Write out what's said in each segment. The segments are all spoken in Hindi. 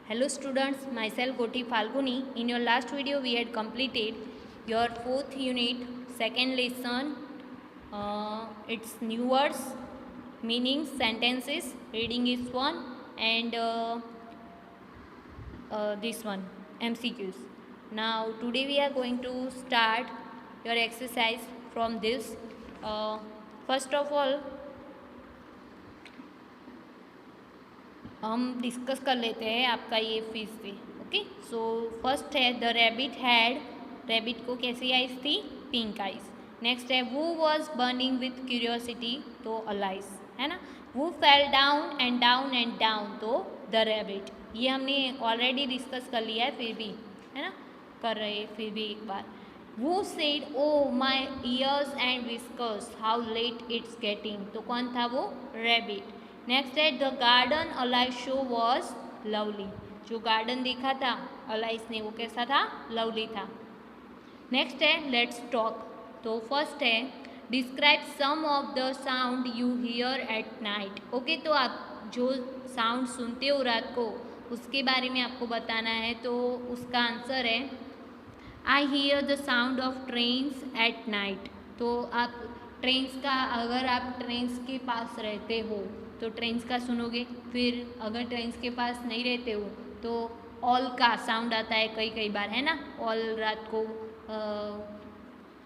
Hello students, myself Goti Falguni. In your last video we had completed your 4th unit, second lesson. It's new words, meanings, sentences, reading is one, and this one, MCQs. Now today we are going to start your exercise from this. First of all हम डिस्कस कर लेते हैं आपका ये फिश से. ओके, सो फर्स्ट है द रैबिट हैड, रैबिट को कैसी आइज थी? Pink eyes. नेक्स्ट है वो वॉज बर्निंग विथ क्यूरियोसिटी, तो अलाइज है ना. वो fell down and down and down, तो द रैबिट. ये हमने ऑलरेडी डिस्कस कर लिया है, फिर भी है ना कर रहे फिर भी एक बार. वो said O my ears and whiskers how late it's getting, तो कौन था वो? रैबिट. नेक्स्ट है the garden Alice saw was lovely, जो गार्डन देखा था अलाइज ने वो कैसा था? लवली था. नेक्स्ट है लेट्स टॉक, तो फर्स्ट है describe some of the sound you hear at night. Okay, तो आप जो साउंड सुनते हो रात को उसके बारे में आपको बताना है. तो उसका आंसर है I hear the sound of trains at night. तो आप ट्रेन्स का, अगर आप ट्रेन्स के पास रहते हो तो ट्रेन्स का सुनोगे. फिर अगर ट्रेन्स के पास नहीं रहते हो तो ऑल का साउंड आता है कई बार, है ना. ऑल रात को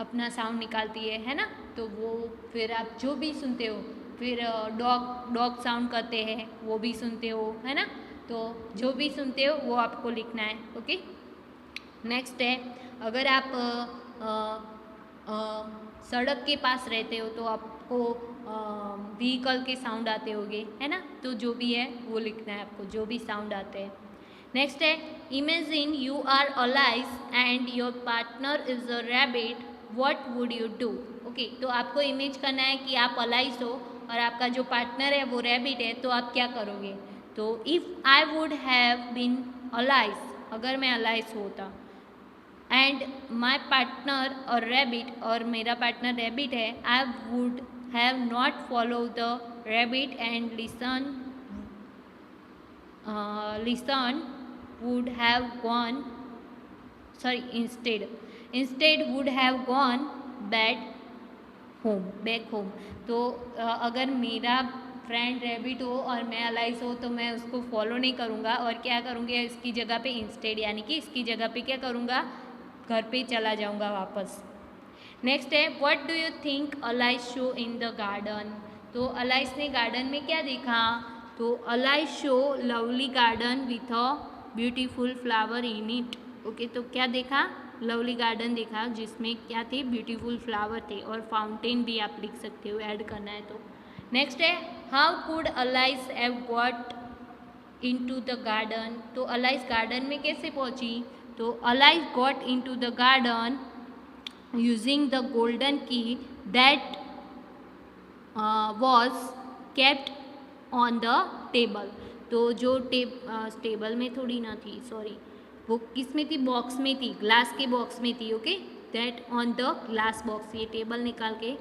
अपना साउंड निकालती है ना. तो वो फिर आप जो भी सुनते हो, फिर डॉग साउंड करते हैं वो भी सुनते हो, है ना. तो जो भी सुनते हो वो आपको लिखना है. ओके. नेक्स्ट है अगर आप सड़क के पास रहते हो तो आपको व्हीकल के साउंड आते होंगे, है ना. तो जो भी है वो लिखना है आपको, जो भी साउंड आते हैं. नेक्स्ट है imagine you are Alice and your partner is a rabbit, what would you do. Okay, तो आपको इमेज करना है कि आप अलाइज हो और आपका जो पार्टनर है वो रैबिट है, तो आप क्या करोगे. तो if I would have been Alice, अगर मैं अलाइज होता, एंड माई पार्टनर और रैबिट, और मेरा पार्टनर रैबिट है, I would have not follow the rabbit and listen would have gone, sorry, instead would have gone back home. तो अगर मेरा फ्रेंड रैबिट हो और मैं अलाइज हो तो मैं उसको फॉलो नहीं करूँगा, और क्या करूँगी इसकी जगह पे? इंस्टेड, यानी कि इसकी जगह पे क्या करूँगा? घर पे चला जाऊँगा वापस. नेक्स्ट है what do you think Alice saw in the garden. तो अलाइज ने गार्डन में क्या देखा? तो Alice saw lovely garden with a beautiful flower in it. Okay, तो क्या देखा? लवली गार्डन देखा जिसमें क्या थे? ब्यूटीफुल फ्लावर थे, और फाउंटेन भी आप लिख सकते हो, ऐड करना है तो. नेक्स्ट है how could Alice have got into the garden. तो अलाइज गार्डन में कैसे पहुंची? तो Alice got into the garden using the golden key that was kept on the table. तो जो टेबल में थोड़ी ना थी, सॉरी, वो किस में थी? बॉक्स में थी, ग्लास के बॉक्स में थी. Okay, that on the glass box. ये टेबल निकाल के,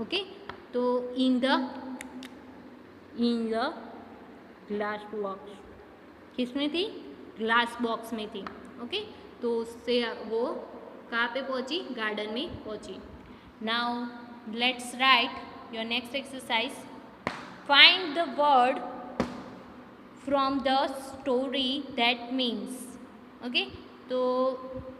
ओके. तो इन द ग्लास बॉक्स, किस में थी? ग्लास बॉक्स में थी. ओके, तो उससे वो कहाँ पे पहुँची? गार्डन में पहुँची. Now let's write your next exercise. Find the word from the story that means. Okay, तो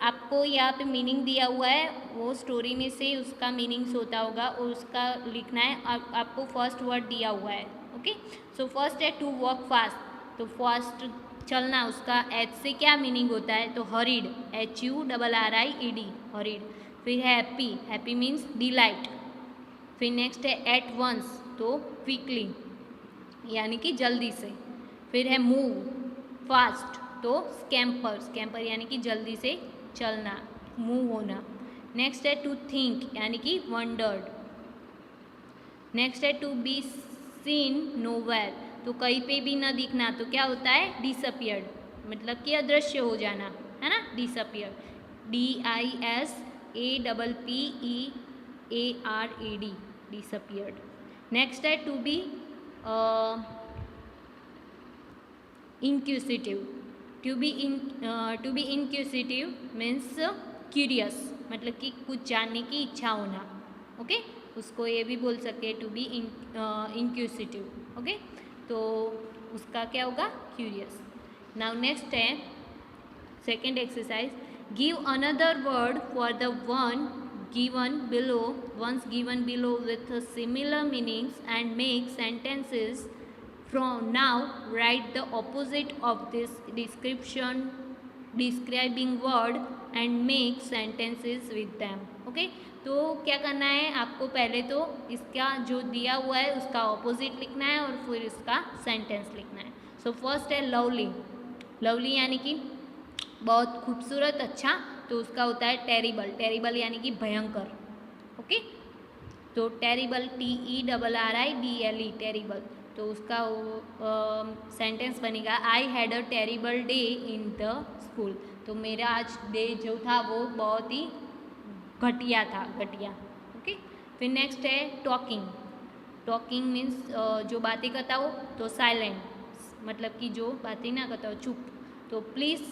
आपको यहाँ पे मीनिंग दिया हुआ है, वो स्टोरी में से उसका मीनिंग्स होता होगा और उसका लिखना है. आपको फर्स्ट वर्ड दिया हुआ है. ओके, सो फर्स्ट है टू वॉक फास्ट. तो फास्ट चलना, उसका एच से क्या मीनिंग होता है? तो हरीड, HURRIED, हरीड. फिर है हैप्पी, हैप्पी मीन्स डिलाइट. फिर नेक्स्ट है एट वंस, तो क्विकली यानी कि जल्दी से. फिर है मूव फास्ट, तो स्कैम्पर, स्कैम्पर यानी कि जल्दी से चलना, मूव होना. नेक्स्ट है टू थिंक, यानी कि वंडर्ड. नेक्स्ट है टू बी सीन नोवेयर, तो कहीं पे भी न दिखना, तो क्या होता है? डिसअपियर्ड, मतलब कि अदृश्य हो जाना, है ना. Disappear, DISAPPEARED, disappeared. नेक्स्ट है to be inquisitive. To be inquisitive means curious, मतलब कि कुछ जानने की इच्छा होना. ओके, उसको ये भी बोल सकते हैं टू बी इंक्यूसिटिव. ओके, तो उसका क्या होगा? क्यूरियस. नाउ नेक्स्ट है second exercise. Give another word for the one given below, once given below with similar meanings and make sentences from. Now write the opposite of this description describing word and make sentences with them. Okay, तो क्या करना है आपको? पहले तो इसका जो दिया हुआ है उसका ऑपोजिट लिखना है और फिर इसका सेंटेंस लिखना है. सो फर्स्ट है लवली. लवली यानी कि बहुत खूबसूरत, अच्छा. तो उसका होता है टेरिबल. टेरिबल यानी कि भयंकर. ओके, तो टेरिबल TERRIBLE टेरिबल. तो उसका सेंटेंस बनेगा I had a terrible day in the school. तो मेरा आज डे जो था वो बहुत ही घटिया था, घटिया. ओके, फिर नेक्स्ट है टॉकिंग. टॉकिंग मीन्स जो बातें करता हो. तो साइलेंट मतलब कि जो बातें ना करता हो, चुप. तो please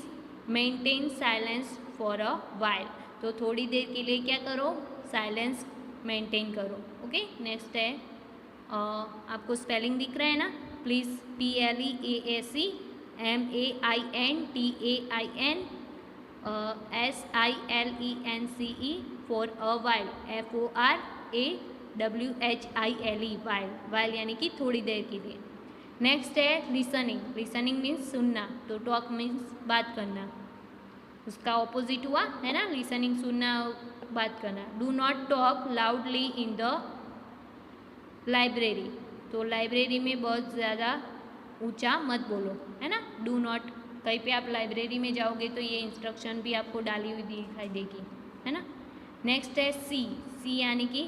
maintain silence for a while. तो थोड़ी देर के लिए क्या करो? साइलेंस मेंटेन करो. ओके, नेक्स्ट है आपको स्पेलिंग दिख रहा है ना? Please PLEAC MAINTAIN SILENCE for a while FORAWHILE while. While यानी कि थोड़ी देर के लिए. नेक्स्ट है लिसनिंग. लिसनिंग मीन्स सुनना. तो टॉक मीन्स बात करना. उसका ऑपोजिट हुआ है ना, लिसनिंग सुनना, बात करना. Do not talk loudly in the library. तो लाइब्रेरी में बहुत ज़्यादा ऊंचा मत बोलो, है ना. Do not. कहीं पे आप लाइब्रेरी में जाओगे तो ये इंस्ट्रक्शन भी आपको डाली हुई दिखाई देगी, है ना. नेक्स्ट है सी. सी यानी कि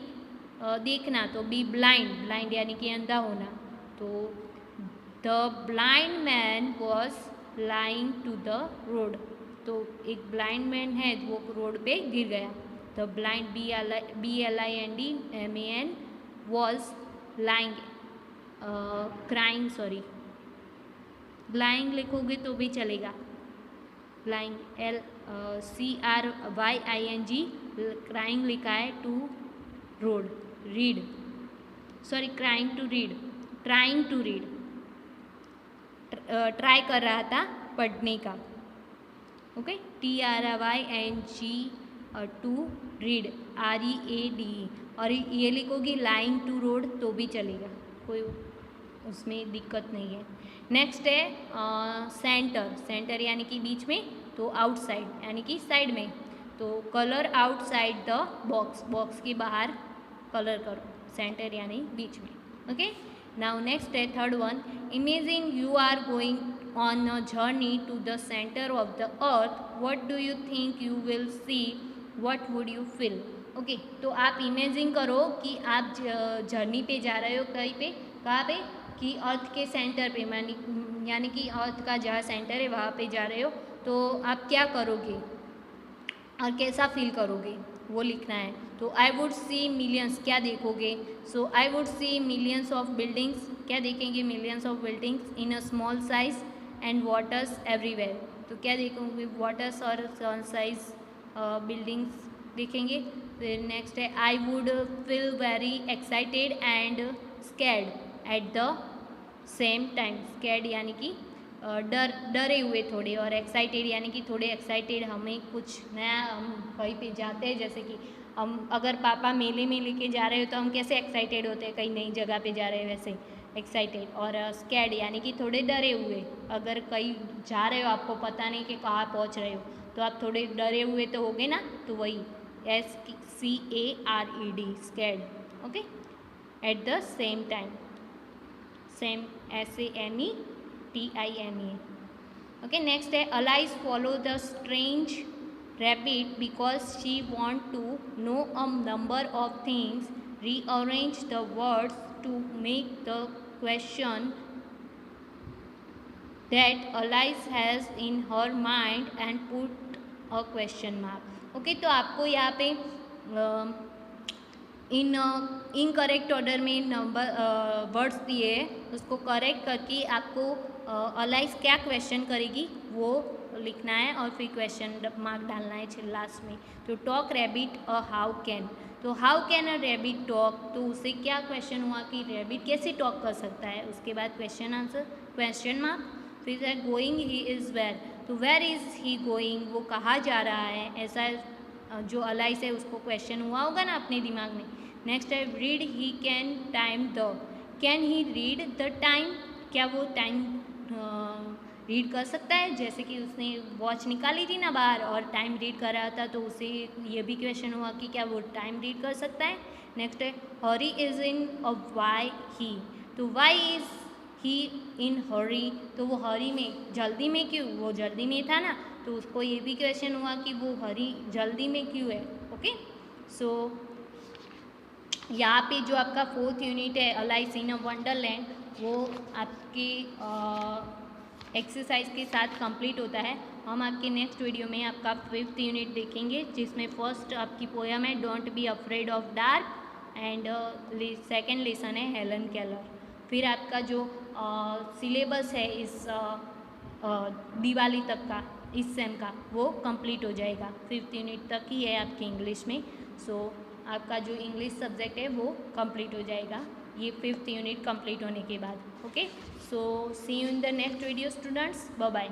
देखना. तो बी ब्लाइंड. ब्लाइंड यानी कि अंधा होना. तो the blind man was lying to the road. तो एक ब्लाइंड मैन है वो रोड पे गिर गया. The blind BLIND was lying crying. Sorry, lying लिखोगे तो भी चलेगा. Lying CRYING. क्राइंग लिखा है to road. Read. Sorry, crying to read. Trying to read. Try कर रहा था पढ़ने का. Okay, TRYNG to read READE. और ये लिखोगी लाइंग टू रोड तो भी चलेगा, कोई उसमें दिक्कत नहीं है. नेक्स्ट है सेंटर. सेंटर यानी कि बीच में. तो आउटसाइड यानी कि साइड में. तो colour outside the box. Box के बाहर कलर करो. सेंटर यानी बीच में. ओके, नाउ नेक्स्ट है third one. Imagine you are going on a journey to the centre of the earth. What do you think you will see? What would you feel? Okay, तो आप इमेजिन करो कि आप जर्नी पे जा रहे हो. कहीं पे? कहाँ पे? कि अर्थ के सेंटर पे, यानी कि अर्थ का जहाँ सेंटर है वहाँ पे जा रहे हो. तो आप क्या करोगे और कैसा फील करोगे वो लिखना है. तो आई वुड सी मिलियंस. क्या देखोगे? So I would see millions of buildings. क्या देखेंगे? Millions of buildings in a small size and waters everywhere. तो क्या देखोगे? वाटर्स और स्मॉल साइज बिल्डिंग्स देखेंगे. फिर नेक्स्ट है I would feel very excited and scared eight the same time. Scared यानी कि डरे हुए थोड़े, और एक्साइटेड यानी कि थोड़े एक्साइटेड. हमें कुछ नया, हम कहीं पे जाते हैं, जैसे कि हम अगर पापा मेले में लेके जा रहे हो तो हम कैसे एक्साइटेड होते हैं, कहीं नई जगह पे जा रहे हैं वैसे एक्साइटेड. और स्कैर्ड यानी कि थोड़े डरे हुए. अगर कहीं जा रहे हो, आपको पता नहीं कि कहाँ पहुँच रहे हो, तो आप थोड़े डरे हुए तो होगे ना. तो वही SCARED, scared. Okay, at the same time. Same SAMETIME. Okay, next है Alice follow the strange rabbit because she want to know a number of things. Rearrange the words to make the question that Alice has in her mind and put a question mark. Okay, तो आपको यहाँ पे इन इनकरेक्ट ऑर्डर में नंबर वर्ड्स दिए हैं, उसको करेक्ट करके आपको अलाइस क्या क्वेश्चन करेगी वो लिखना है और फिर क्वेश्चन मार्क डालना है लास्ट में। तो टॉक रैबिट हाउ कैन, तो how can a rabbit talk, तो उससे क्या क्वेश्चन हुआ कि रैबिट कैसे टॉक कर सकता है, उसके बाद क्वेश्चन आंसर क्वेश्चन मार्क। फिर है गोइंग ही इज़ वेयर, तो वेयर इज़ ही गोइंग, वो कहाँ जा रहा है, ऐसा जो अलाइस है उसको क्वेश्चन हुआ होगा ना अपने दिमाग में। नेक्स्ट है read he can time the, can he read the time, क्या वो टाइम रीड कर सकता है, जैसे कि उसने वॉच निकाली थी ना बाहर और टाइम रीड कर रहा था, तो उसे ये भी क्वेश्चन हुआ कि क्या वो टाइम रीड कर सकता है। नेक्स्ट है हरी is in a why he, तो वाई इज़ ही इन हरी, तो वो हरी में जल्दी में क्यों, वो जल्दी में था ना, तो उसको ये भी क्वेश्चन हुआ कि वो हरी जल्दी में क्यों है। ओके, सो यहाँ पे जो आपका 4th यूनिट है अलाइस इन अ वंडरलैंड, वो आपकी एक्सरसाइज के साथ कंप्लीट होता है। हम आपके नेक्स्ट वीडियो में आपका 5th यूनिट देखेंगे, जिसमें फर्स्ट आपकी पोयम है don't be afraid of dark and second lesson है हेलन केलर। फिर आपका जो सिलेबस है इस दिवाली तक का, इस सेम का, वो कंप्लीट हो जाएगा। 5th यूनिट तक ही है आपकी इंग्लिश में। सो आपका जो इंग्लिश सब्जेक्ट है वो कंप्लीट हो जाएगा ये 5th यूनिट कंप्लीट होने के बाद। Okay, so see you in the next video students, bye bye.